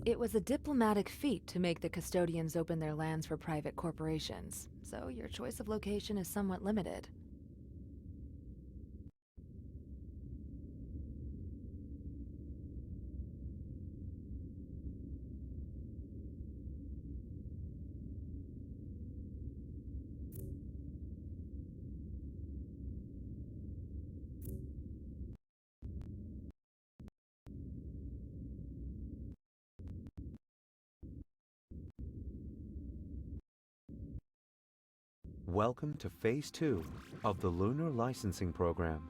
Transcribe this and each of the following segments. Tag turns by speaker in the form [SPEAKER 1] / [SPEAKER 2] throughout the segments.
[SPEAKER 1] It was a diplomatic feat to make the custodians open their lands for private corporations, so your choice of location is somewhat limited.
[SPEAKER 2] Welcome to Phase 2 of the Lunar Licensing Program.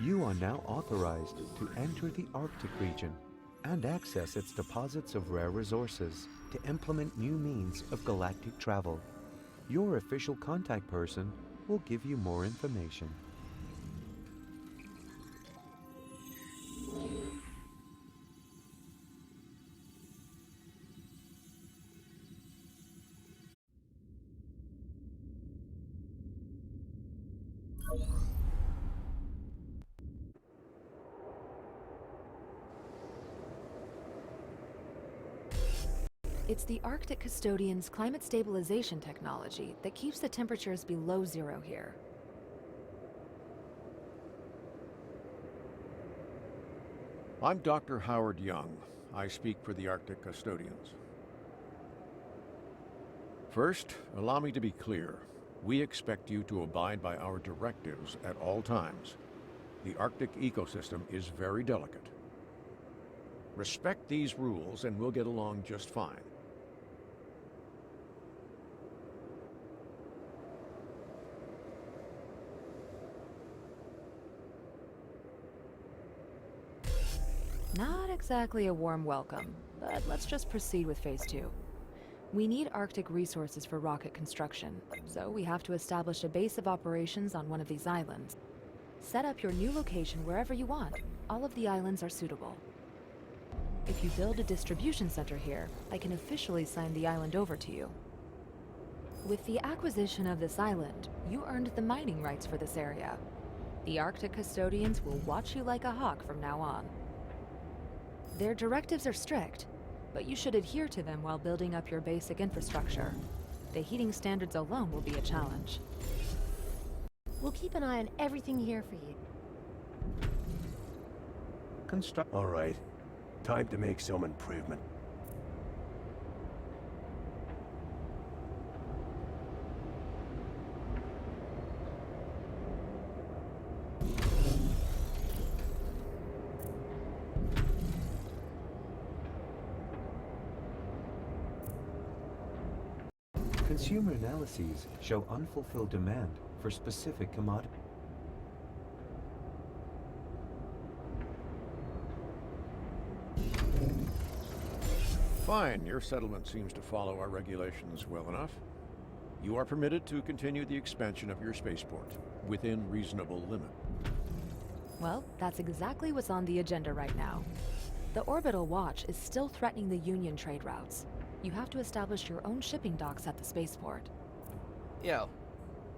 [SPEAKER 2] You are now authorized to enter the Arctic region and access its deposits of rare resources to implement new means of galactic travel. Your official contact person will give you more information.
[SPEAKER 1] It's the Arctic Custodian's climate stabilization technology that keeps the temperatures below zero here.
[SPEAKER 3] I'm Dr. Howard Young. I speak for the Arctic Custodians. First, allow me to be clear. We expect you to abide by our directives at all times. The Arctic ecosystem is very delicate. Respect these rules and we'll get along just fine.
[SPEAKER 1] Not exactly a warm welcome, but let's just proceed with Phase 2. We need Arctic resources for rocket construction, so we have to establish a base of operations on one of these islands. Set up your new location wherever you want. All of the islands are suitable. If you build a distribution center here, I can officially sign the island over to you. With the acquisition of this island, you earned the mining rights for this area. The Arctic Custodians will watch you like a hawk from now on. Their directives are strict, but you should adhere to them while building up your basic infrastructure. The heating standards alone will be a challenge.
[SPEAKER 4] We'll keep an eye on everything here for you.
[SPEAKER 5] All right. Time to make some improvement.
[SPEAKER 2] Consumer analyses show unfulfilled demand for specific commodities.
[SPEAKER 3] Fine, your settlement seems to follow our regulations well enough. You are permitted to continue the expansion of your spaceport within reasonable limit.
[SPEAKER 1] Well, that's exactly what's on the agenda right now. The Orbital Watch is still threatening the Union trade routes. You have to establish your own shipping docks at the spaceport.
[SPEAKER 6] Yo,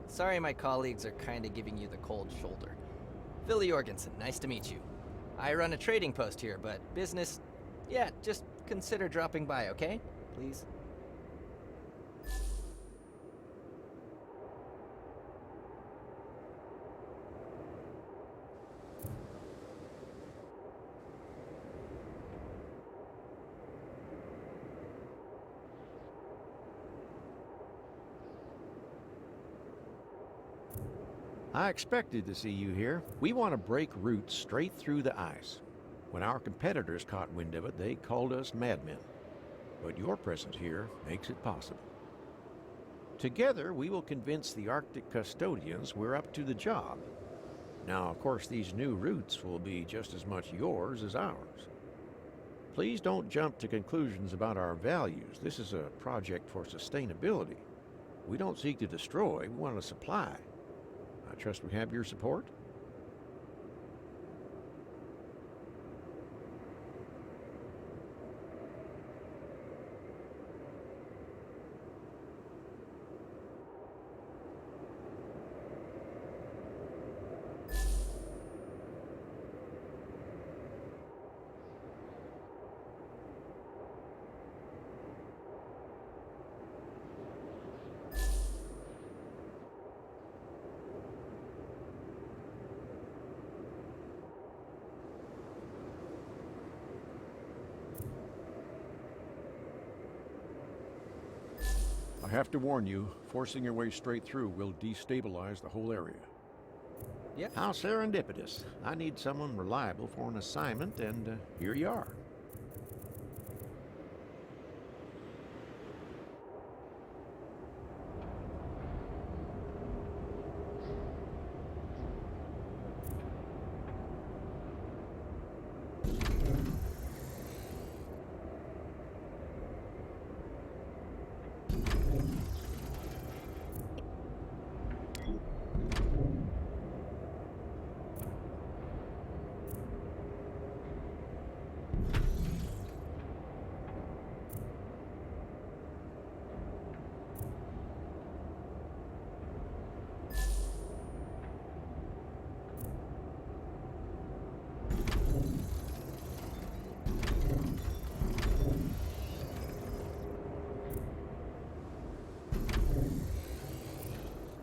[SPEAKER 6] sorry my colleagues are kinda giving you the cold shoulder. Philly Jorgensen, nice to meet you. I run a trading post here, but business, yeah, just consider dropping by, okay? Please.
[SPEAKER 3] I expected to see you here. We want to break routes straight through the ice. When our competitors caught wind of it, they called us madmen. But your presence here makes it possible. Together, we will convince the Arctic Custodians we're up to the job. Now, of course, these new routes will be just as much yours as ours. Please don't jump to conclusions about our values. This is a project for sustainability. We don't seek to destroy, we want to supply. I trust we have your support? have to warn you, forcing your way straight through will destabilize the whole area.
[SPEAKER 6] Yeah.
[SPEAKER 3] How serendipitous. I need someone reliable for an assignment, and here you are.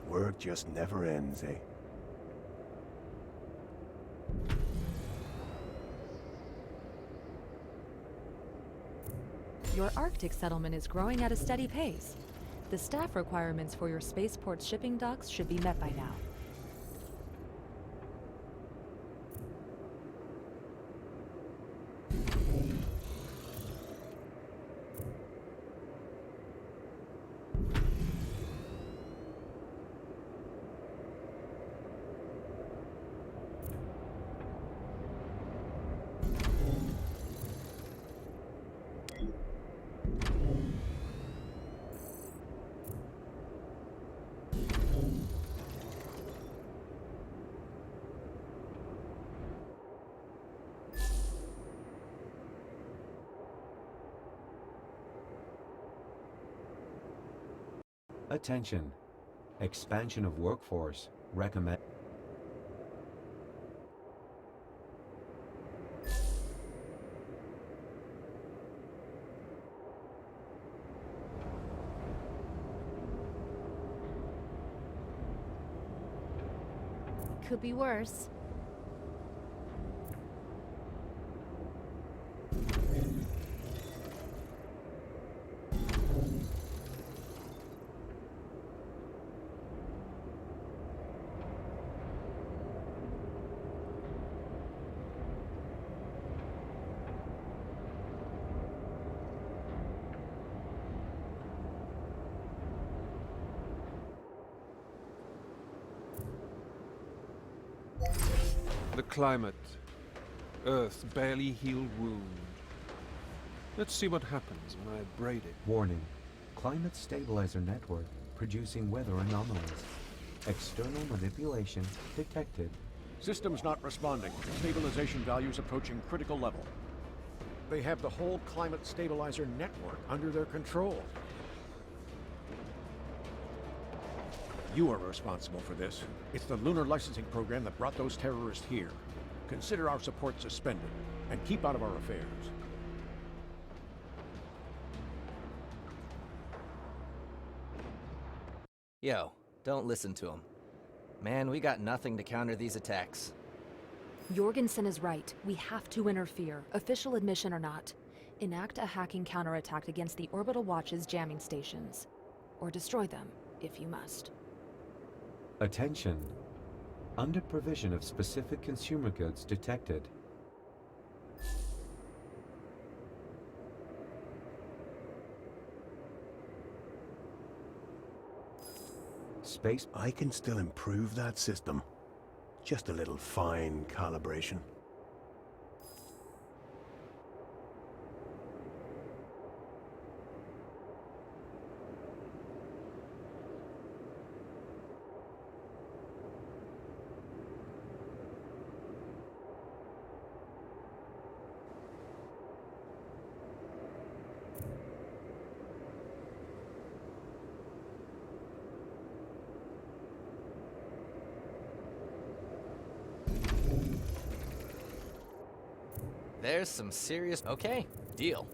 [SPEAKER 5] Work just never ends, eh?
[SPEAKER 1] Your Arctic settlement is growing at a steady pace. The staff requirements for your spaceport's shipping docks should be met by now.
[SPEAKER 2] Attention. Expansion of workforce. Recommend.
[SPEAKER 4] Could be worse.
[SPEAKER 7] The climate. Earth's barely healed wound. Let's see what happens when I braid it.
[SPEAKER 2] Warning. Climate stabilizer network producing weather anomalies. External manipulation detected.
[SPEAKER 3] Systems not responding. Stabilization values approaching critical level. They have the whole climate stabilizer network under their control. You are responsible for this. It's the lunar licensing program that brought those terrorists here. Consider our support suspended, and keep out of our affairs.
[SPEAKER 6] Yo, don't listen to him. Man, we got nothing to counter these attacks.
[SPEAKER 1] Jorgensen is right. We have to interfere, official admission or not. Enact a hacking counterattack against the Orbital Watch's jamming stations. Or destroy them, if you must.
[SPEAKER 2] Attention. Under provision of specific consumer goods detected. Space.
[SPEAKER 5] I can still improve that system. Just a little fine calibration.
[SPEAKER 6] There's some serious... Okay, deal.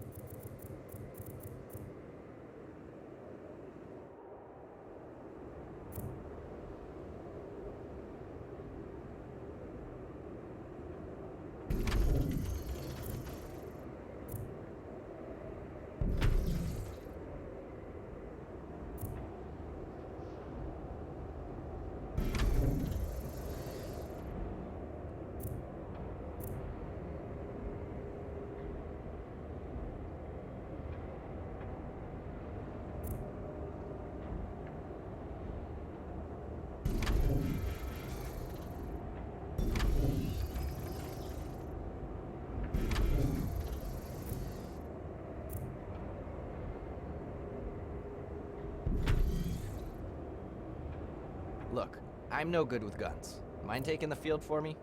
[SPEAKER 6] Look, I'm no good with guns. Mind taking the field for me?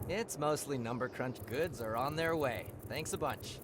[SPEAKER 6] It's mostly number crunch. Goods are on their way. Thanks a bunch.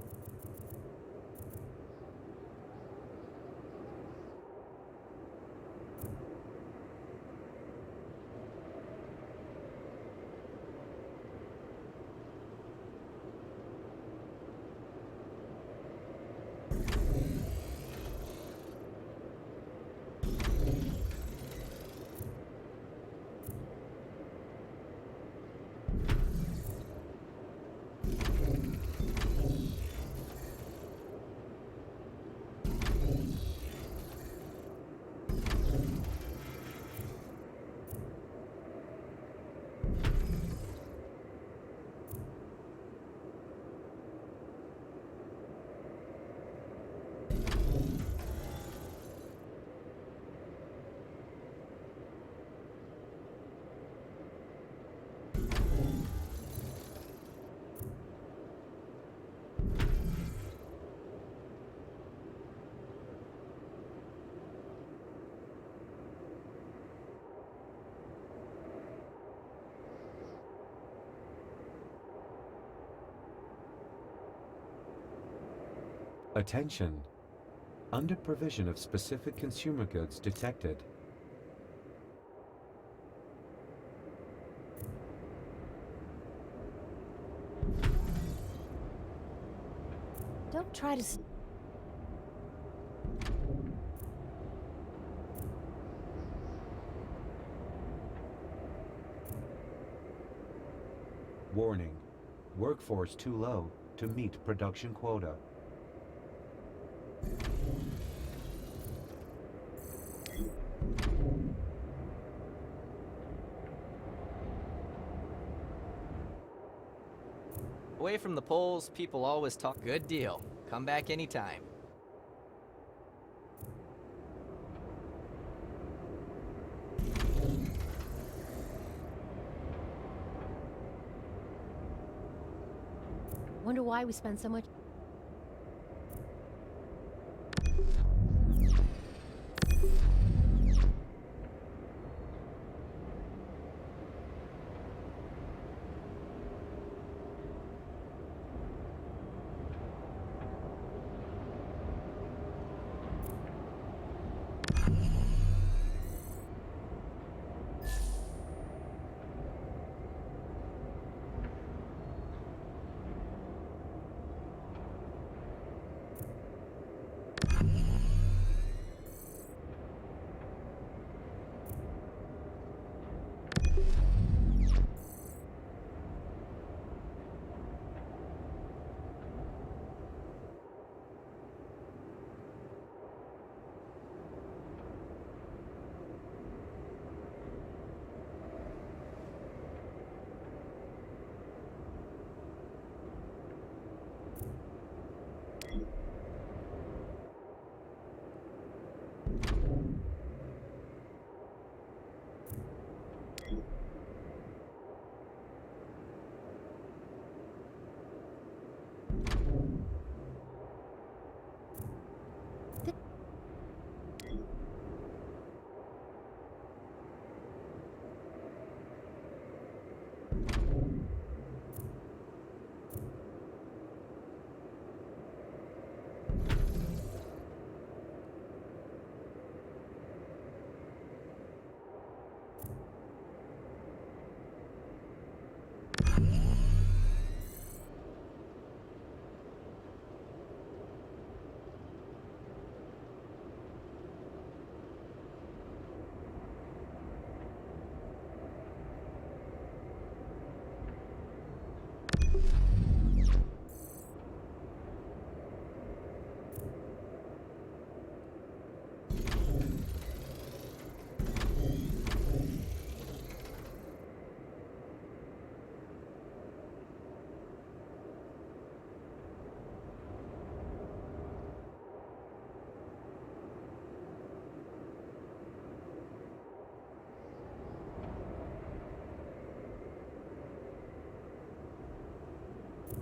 [SPEAKER 2] Attention! Under provision of specific consumer goods detected.
[SPEAKER 4] Don't try to
[SPEAKER 2] Warning. Workforce too low to meet production quota.
[SPEAKER 6] Away from the polls, people always talk. Good deal. Come back anytime.
[SPEAKER 4] wonder why we spend so much.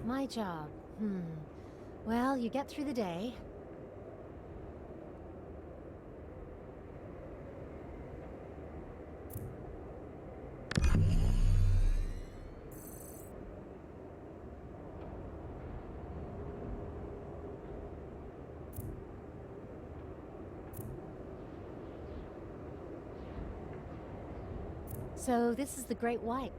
[SPEAKER 4] My job. Well, you get through the day. So this is the Great White.